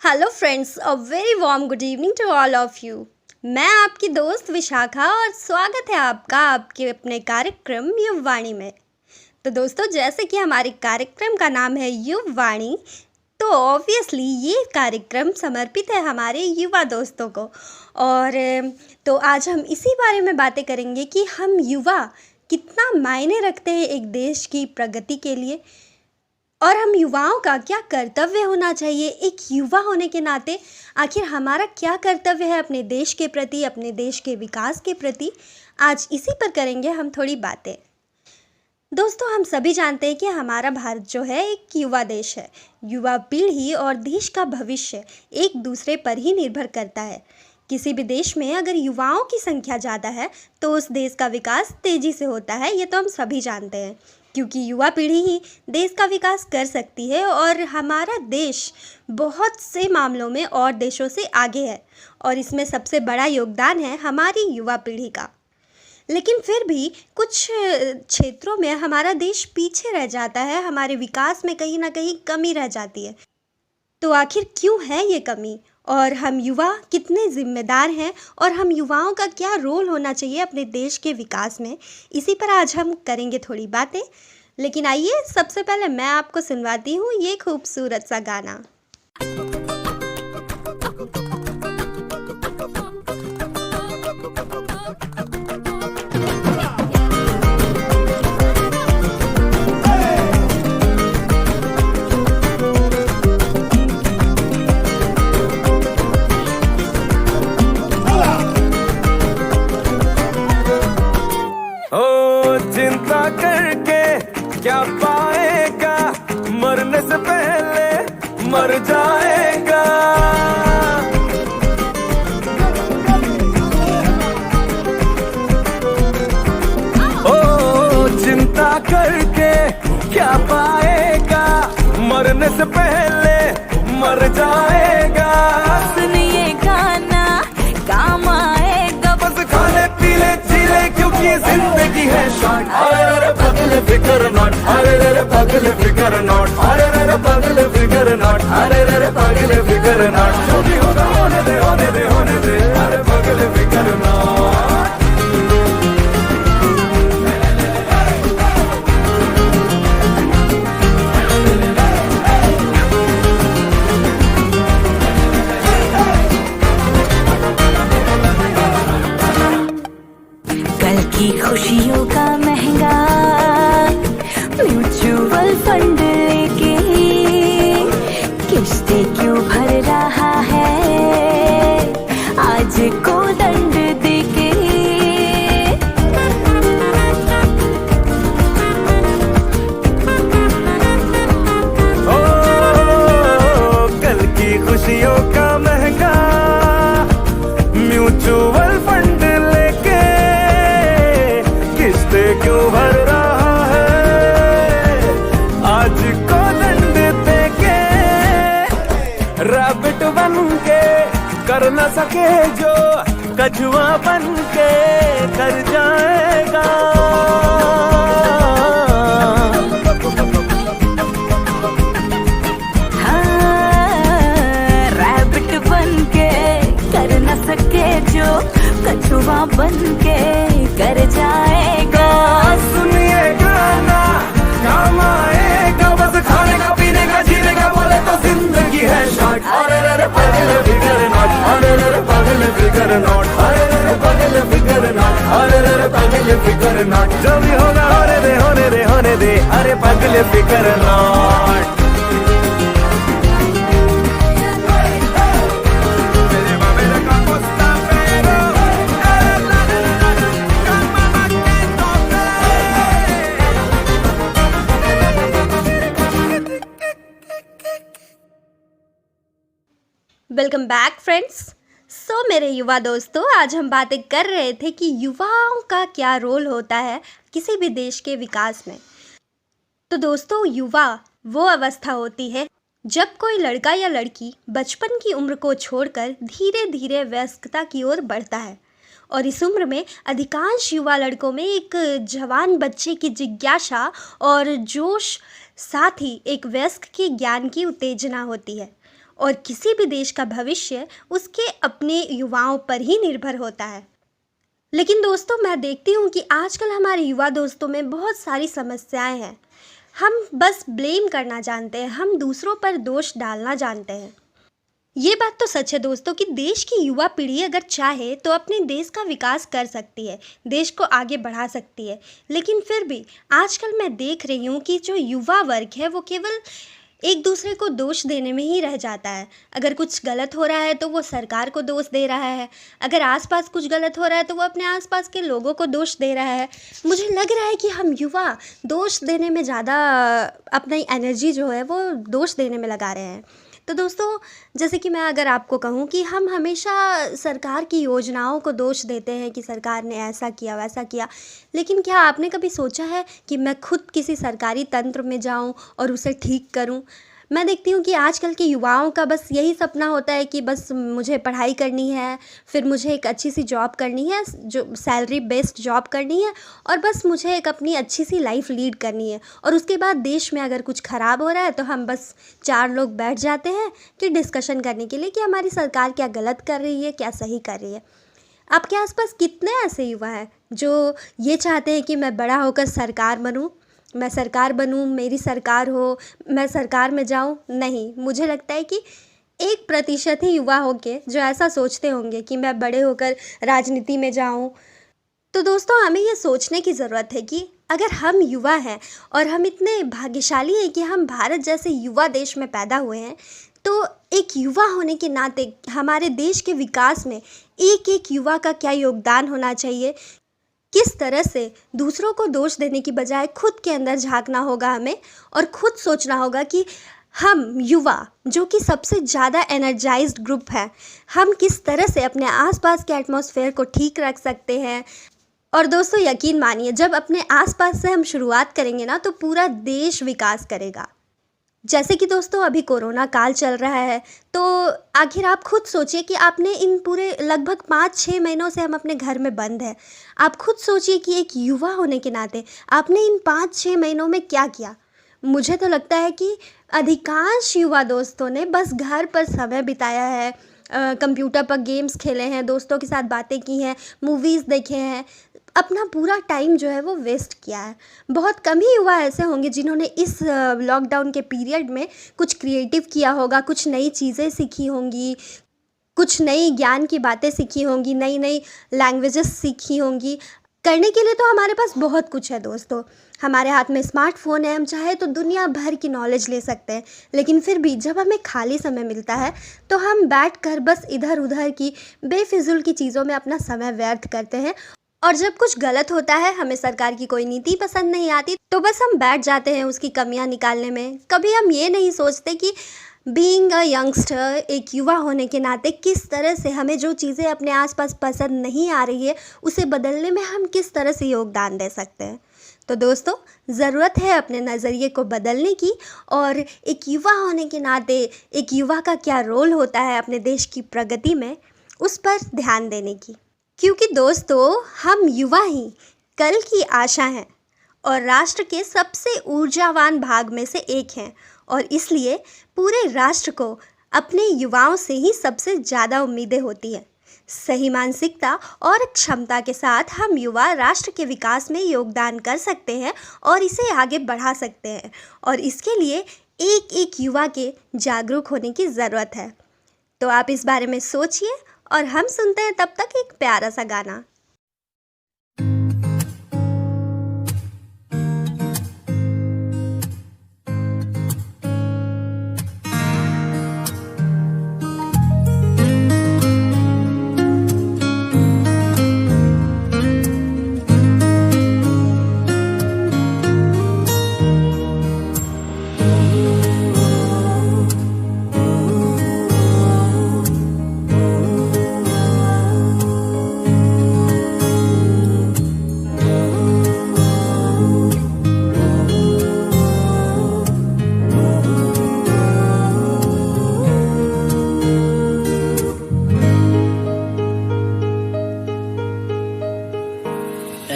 Hello friends, a very warm good evening to all of you. मैं आपकी दोस्त विशाखा और स्वागत है आपका आपके अपने कार्यक्रम युववाणी में। तो दोस्तों, जैसे कि हमारे कार्यक्रम का नाम है युववाणी, तो ऑब्वियसली ये कार्यक्रम समर्पित है हमारे युवा दोस्तों को। और तो आज हम इसी बारे में बातें करेंगे कि हम युवा कितना मायने रखते हैं एक देश की प्रगति के लिए, और हम युवाओं का क्या कर्तव्य होना चाहिए एक युवा होने के नाते। आखिर हमारा क्या कर्तव्य है अपने देश के प्रति, अपने देश के विकास के प्रति। आज इसी पर करेंगे हम थोड़ी बातें। दोस्तों, हम सभी जानते हैं कि हमारा भारत जो है एक युवा देश है। युवा पीढ़ी और देश का भविष्य एक दूसरे पर ही निर्भर करता है। किसी भी देश में अगर युवाओं की संख्या ज़्यादा है तो उस देश का विकास तेज़ी से होता है। ये तो हम सभी जानते हैं, क्योंकि युवा पीढ़ी ही देश का विकास कर सकती है। और हमारा देश बहुत से मामलों में और देशों से आगे है, और इसमें सबसे बड़ा योगदान है हमारी युवा पीढ़ी का। लेकिन फिर भी कुछ क्षेत्रों में हमारा देश पीछे रह जाता है, हमारे विकास में कहीं ना कहीं कमी रह जाती है। तो आखिर क्यों है ये कमी, और हम युवा कितने जिम्मेदार हैं, और हम युवाओं का क्या रोल होना चाहिए अपने देश के विकास में, इसी पर आज हम करेंगे थोड़ी बातें। लेकिन आइए, सबसे पहले मैं आपको सुनवाती हूँ ये खूबसूरत सा गाना। चिंता करके क्या पाएगा, मरने से पहले मर जाएगा। ओ चिंता करके क्या पाएगा, मरने से पहले मर जाएगा। सुनिए गाना काम आएगा, बस खाने पीले जीले क्योंकि जिंदगी है शॉर्ट। अरे पगले फिकर नॉट, अरे पगले फिकर नॉट, अरे पगले फिकर नॉट, अरे पगले फिकर नॉट। जो भी होगा होने दे, होने दे, होने दे, अरे पगले फिकर नॉट। कल की खुशियों का महंगा म्यूचुअल फंड लेके किस्तें क्यों भर रहा है आज को दंड देके। ओ कल की खुशियों का महंगा म्यूचुअल फंड लेके किस्ते क्यों भर रहा है आज को दंड देके। रैबिट बन के कर न सके जो कछुआ बन के कर जाएगा। रैबिट बन के कर न सके जो कछुआ बन के कर जाएगा। सुनिए गाना काम आएगा, बस खाने का पीने का जीने का बोले तो जिंदगी है शॉर्ट। अरे पगले फिकर नॉट, अरे पगले फिकर नॉट, अरे पगले फिकर नॉट, अरे पगले फिकर नॉट। जो भी होगा होने दे, होने दे, होने दे, अरे पगले फिकर not. Welcome back friends. So मेरे युवा दोस्तों, आज हम बातें कर रहे थे कि युवाओं का क्या रोल होता है किसी भी देश के विकास में। तो दोस्तों, युवा वो अवस्था होती है जब कोई लड़का या लड़की बचपन की उम्र को छोड़कर धीरे धीरे वयस्कता की ओर बढ़ता है। और इस उम्र में अधिकांश युवा लड़कों में एक जवान बच्चे की जिज्ञासा और जोश, साथ ही एक वयस्क के ज्ञान की उत्तेजना होती है। और किसी भी देश का भविष्य उसके अपने युवाओं पर ही निर्भर होता है। लेकिन दोस्तों, मैं देखती हूँ कि आजकल हमारे युवा दोस्तों में बहुत सारी समस्याएं हैं। हम बस ब्लेम करना जानते हैं, हम दूसरों पर दोष डालना जानते हैं। ये बात तो सच है दोस्तों कि देश की युवा पीढ़ी अगर चाहे तो अपने देश का विकास कर सकती है, देश को आगे बढ़ा सकती है। लेकिन फिर भी आजकल मैं देख रही हूँ कि जो युवा वर्ग है वो केवल एक दूसरे को दोष देने में ही रह जाता है। अगर कुछ गलत हो रहा है तो वो सरकार को दोष दे रहा है, अगर आसपास कुछ गलत हो रहा है तो वो अपने आसपास के लोगों को दोष दे रहा है। मुझे लग रहा है कि हम युवा दोष देने में ज़्यादा अपनी एनर्जी जो है वो दोष देने में लगा रहे हैं। तो दोस्तों, जैसे कि मैं अगर आपको कहूँ कि हम हमेशा सरकार की योजनाओं को दोष देते हैं कि सरकार ने ऐसा किया वैसा किया, लेकिन क्या आपने कभी सोचा है कि मैं खुद किसी सरकारी तंत्र में जाऊँ और उसे ठीक करूँ? मैं देखती हूँ कि आजकल के युवाओं का बस यही सपना होता है कि बस मुझे पढ़ाई करनी है, फिर मुझे एक अच्छी सी जॉब करनी है, जो सैलरी बेस्ड जॉब करनी है, और बस मुझे एक अपनी अच्छी सी लाइफ लीड करनी है। और उसके बाद देश में अगर कुछ ख़राब हो रहा है तो हम बस 4 लोग बैठ जाते हैं कि डिस्कशन करने के लिए कि हमारी सरकार क्या गलत कर रही है, क्या सही कर रही है। आपके आसपास कितने ऐसे युवा हैं जो ये चाहते हैं कि मैं बड़ा होकर सरकार बनूं, मैं सरकार बनूं, मेरी सरकार हो, मैं सरकार में जाऊं? नहीं, मुझे लगता है कि 1% ही युवा होंगे जो ऐसा सोचते होंगे कि मैं बड़े होकर राजनीति में जाऊं। तो दोस्तों, हमें ये सोचने की ज़रूरत है कि अगर हम युवा हैं और हम इतने भाग्यशाली हैं कि हम भारत जैसे युवा देश में पैदा हुए हैं, तो एक युवा होने के नाते हमारे देश के विकास में एक एक युवा का क्या योगदान होना चाहिए, किस तरह से दूसरों को दोष देने की बजाय खुद के अंदर झांकना होगा हमें, और खुद सोचना होगा कि हम युवा जो कि सबसे ज़्यादा एनर्जाइज्ड ग्रुप है, हम किस तरह से अपने आसपास के एटमॉस्फेयर को ठीक रख सकते हैं। और दोस्तों, यकीन मानिए, जब अपने आसपास से हम शुरुआत करेंगे ना तो पूरा देश विकास करेगा। जैसे कि दोस्तों अभी कोरोना काल चल रहा है, तो आखिर आप खुद सोचिए कि आपने इन पूरे लगभग 5-6 महीनों से हम अपने घर में बंद हैं। आप खुद सोचिए कि एक युवा होने के नाते आपने इन 5-6 महीनों में क्या किया। मुझे तो लगता है कि अधिकांश युवा दोस्तों ने बस घर पर समय बिताया है, कंप्यूटर पर गेम्स खेले हैं, दोस्तों के साथ बातें की हैं, मूवीज़ देखे हैं, अपना पूरा टाइम जो है वो वेस्ट किया है। बहुत कम ही युवा ऐसे होंगे जिन्होंने इस लॉकडाउन के पीरियड में कुछ क्रिएटिव किया होगा, कुछ नई चीज़ें सीखी होंगी, कुछ नई ज्ञान की बातें सीखी होंगी, नई नई लैंग्वेजेस सीखी होंगी। करने के लिए तो हमारे पास बहुत कुछ है दोस्तों। हमारे हाथ में स्मार्टफ़ोन है, हम चाहे तो दुनिया भर की नॉलेज ले सकते हैं। लेकिन फिर भी जब हमें खाली समय मिलता है तो हम बैठकर बस इधर उधर की बेफिजूल की चीज़ों में अपना समय व्यर्थ करते हैं। और जब कुछ गलत होता है, हमें सरकार की कोई नीति पसंद नहीं आती, तो बस हम बैठ जाते हैं उसकी कमियां निकालने में। कभी हम ये नहीं सोचते कि बीइंग अ यंगस्टर, एक युवा होने के नाते किस तरह से हमें जो चीज़ें अपने आसपास पसंद नहीं आ रही है उसे बदलने में हम किस तरह से योगदान दे सकते हैं। तो दोस्तों, ज़रूरत है अपने नज़रिए को बदलने की, और एक युवा होने के नाते एक युवा का क्या रोल होता है अपने देश की प्रगति में, उस पर ध्यान देने की। क्योंकि दोस्तों, हम युवा ही कल की आशा हैं और राष्ट्र के सबसे ऊर्जावान भाग में से एक हैं, और इसलिए पूरे राष्ट्र को अपने युवाओं से ही सबसे ज़्यादा उम्मीदें होती हैं। सही मानसिकता और क्षमता के साथ हम युवा राष्ट्र के विकास में योगदान कर सकते हैं और इसे आगे बढ़ा सकते हैं, और इसके लिए एक एक युवा के जागरूक होने की ज़रूरत है। तो आप इस बारे में सोचिए, और हम सुनते हैं तब तक एक प्यारा सा गाना।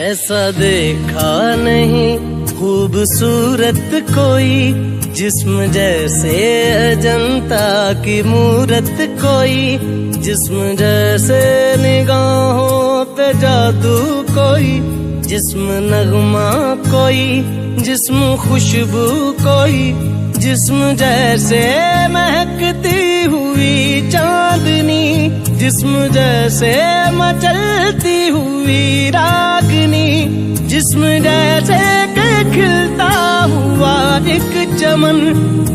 ऐसा देखा नहीं खूबसूरत कोई, जिस्म जैसे अजंता की मूरत कोई, जिस्म जैसे निगाहों पे जादू कोई, जिस्म नगमा कोई, जिस्म खुशबू कोई, जिस्म जैसे महकती हुई चांदनी, जिस्म जैसे मचलती हुई रागनी, जिस्म जैसे कि खिलता हुआ एक चमन,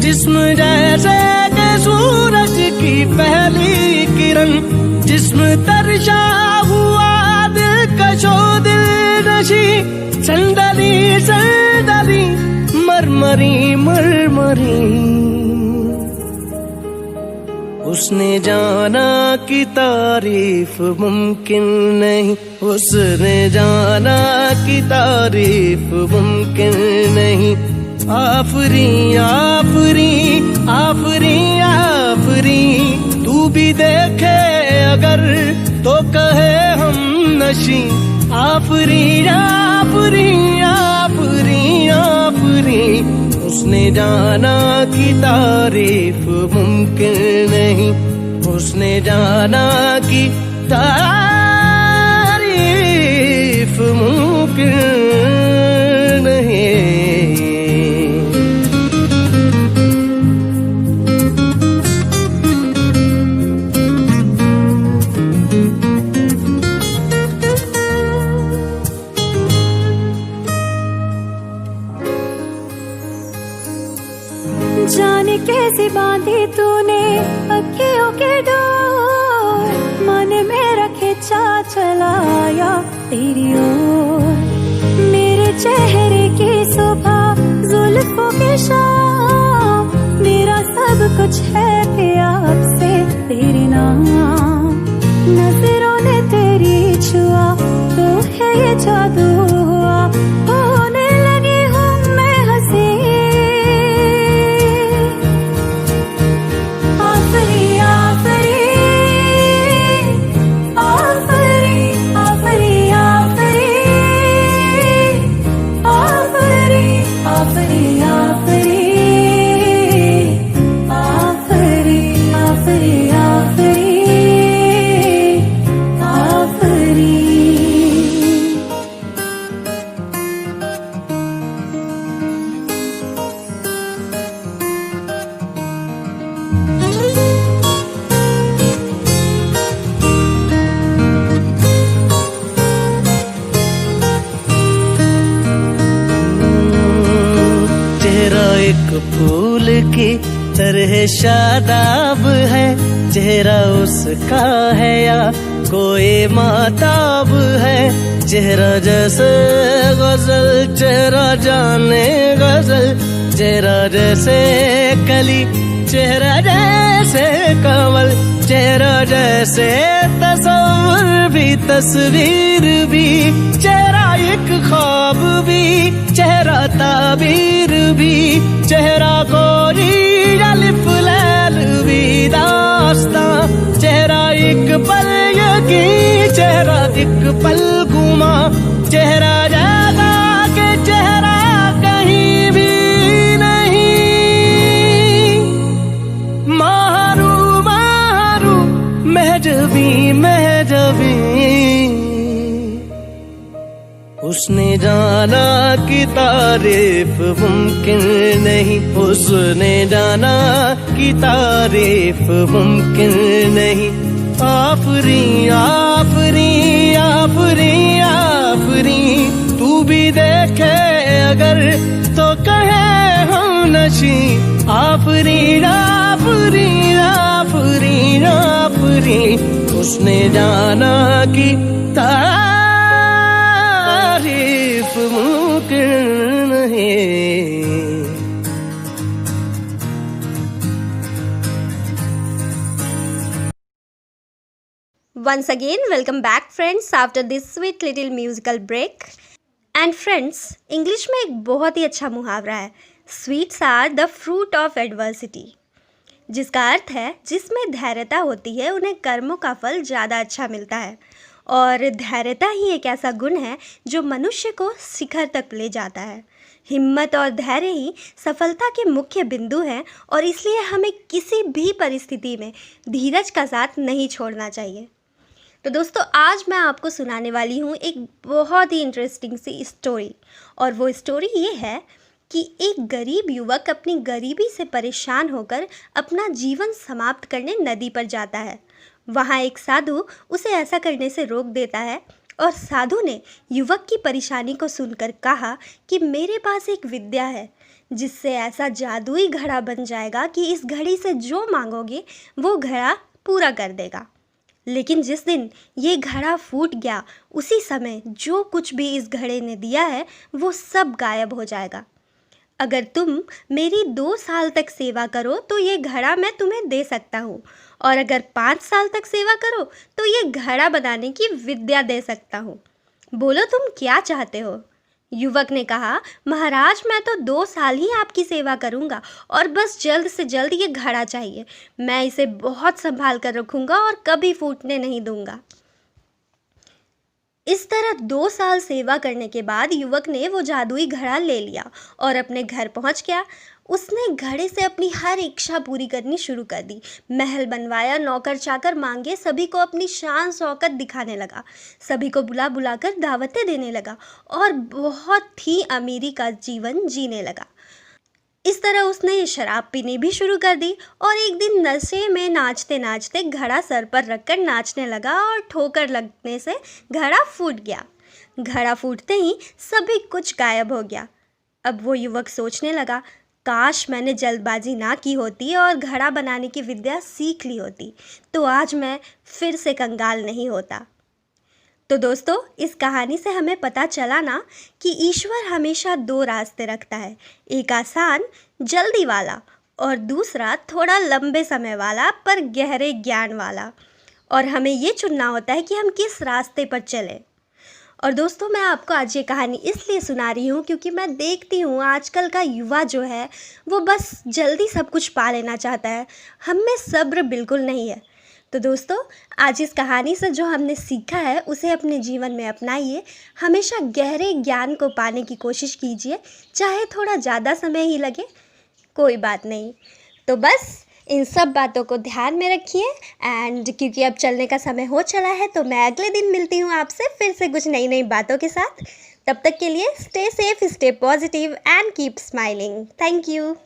जिस्म जैसे कि सूरज की पहली किरण, जिस्म तरशा हुआ दिलकशो दिल नशी, संदली संदली मरमरी मरमरी। उसने जाना कि तारीफ मुमकिन नहीं, उसने जाना कि तारीफ मुमकिन नहीं। आफरी आफरी आफरी आफरी, तू भी देखे अगर तो कहे हम नशी। आफरी आफरी आफरी आफरी, उसने जाना कि तारीफ मुमकिन नहीं, उसने जाना कि तारीफ मुमकिन नहीं। जाने कैसे बांधी तूने अखियों के डोर, मन में रखे चा चलाया तेरी ओर। मेरे चेहरे की सुबह जुल्फों की शाम, मेरा सब कुछ है प्यार से तेरे नाम। नजरों ने तेरी छुआ तो है ये जादू हुआ, होने लगी हूँ मैं हंसी। आफरी आफरी आफरी आफरी आफरी आफरी आफरी आफरी आफरी आफरी आफरी आफरी। चेहरा एक फूल की तरह शादाब है, चेहरा उसका है या कोई माताब है। चेहरा जैसे गजल, चेहरा जाने गजल, चेहरा जैसे कली, चेहरा जैसे कमल, चेहरा जैसे तस्वीर भी तस्वीर भी, चेहरा एक ख्वाब भी, चेहरा ताबीर भी, चेहरा गोरी अलिफ लैल भी दास्तां। चेहरा एक पल यकीन, चेहरा एक पल गुमा, चेहरा ज्यादा के चेहरा कहीं भी नहीं। मारू मारू महजबी महजबी, उसने जाना कि तारीफ मुमकिन नहीं, उसने जाना कि तारीफ मुमकिन नहीं। आफरी आफरी आफरी आफरी, तू भी देखे अगर तो कहे हम नशी। आफरी आफरी आफरी आफरी, उसने जाना कि तारीफ मुमकिन नहीं। Once again, welcome back friends after this sweet little musical break. And friends, English में एक बहुत ही अच्छा मुहावरा है, sweets are the fruit of adversity, जिसका अर्थ है जिसमें धैर्यता होती है उन्हें कर्मों का फल ज़्यादा अच्छा मिलता है। और धैर्यता ही एक ऐसा गुण है जो मनुष्य को शिखर तक ले जाता है। हिम्मत और धैर्य ही सफलता के मुख्य बिंदु हैं और इसलिए हमें किसी भी परिस्थिति में धीरज का साथ नहीं छोड़ना चाहिए। तो दोस्तों, आज मैं आपको सुनाने वाली हूँ एक बहुत ही इंटरेस्टिंग सी स्टोरी। और वो स्टोरी ये है कि एक गरीब युवक अपनी गरीबी से परेशान होकर अपना जीवन समाप्त करने नदी पर जाता है। वहाँ एक साधु उसे ऐसा करने से रोक देता है और साधु ने युवक की परेशानी को सुनकर कहा कि मेरे पास एक विद्या है जिससे ऐसा जादुई घड़ा बन जाएगा कि इस घड़ी से जो मांगोगे वो घड़ा पूरा कर देगा। लेकिन जिस दिन ये घड़ा फूट गया, उसी समय जो कुछ भी इस घड़े ने दिया है वो सब गायब हो जाएगा। अगर तुम मेरी 2 साल तक सेवा करो तो ये घड़ा मैं तुम्हें दे सकता हूँ, और अगर 5 साल तक सेवा करो तो ये घड़ा बनाने की विद्या दे सकता हूँ। बोलो तुम क्या चाहते हो? युवक ने कहा, महाराज मैं तो 2 साल ही आपकी सेवा करूँगा और बस जल्द से जल्द ये घड़ा चाहिए। मैं इसे बहुत संभाल कर रखूँगा और कभी फूटने नहीं दूँगा। इस तरह 2 साल सेवा करने के बाद युवक ने वो जादुई घड़ा ले लिया और अपने घर पहुंच गया। उसने घड़े से अपनी हर इच्छा पूरी करनी शुरू कर दी। महल बनवाया, नौकर चाकर मांगे, सभी को अपनी शान शौकत दिखाने लगा, सभी को बुला बुलाकर दावतें देने लगा और बहुत ही अमीरी का जीवन जीने लगा। इस तरह उसने ये शराब पीनी भी शुरू कर दी और एक दिन नशे में नाचते नाचते घड़ा सर पर रखकर नाचने लगा और ठोकर लगने से घड़ा फूट गया। घड़ा फूटते ही सभी कुछ गायब हो गया। अब वो युवक सोचने लगा, काश मैंने जल्दबाजी ना की होती और घड़ा बनाने की विद्या सीख ली होती तो आज मैं फिर से कंगाल नहीं होता। तो दोस्तों, इस कहानी से हमें पता चला ना कि ईश्वर हमेशा 2 रास्ते रखता है, एक आसान जल्दी वाला और दूसरा थोड़ा लंबे समय वाला पर गहरे ज्ञान वाला, और हमें ये चुनना होता है कि हम किस रास्ते पर चलें। और दोस्तों, मैं आपको आज ये कहानी इसलिए सुना रही हूँ क्योंकि मैं देखती हूँ आजकल का युवा जो है वो बस जल्दी सब कुछ पा लेना चाहता है, हम में सब्र बिल्कुल नहीं है। तो दोस्तों, आज इस कहानी से जो हमने सीखा है उसे अपने जीवन में अपनाइए। हमेशा गहरे ज्ञान को पाने की कोशिश कीजिए, चाहे थोड़ा ज़्यादा समय ही लगे, कोई बात नहीं। तो बस इन सब बातों को ध्यान में रखिए। एंड क्योंकि अब चलने का समय हो चला है तो मैं अगले दिन मिलती हूँ आपसे फिर से कुछ नई नई बातों के साथ। तब तक के लिए stay safe, stay positive and keep smiling. Thank you.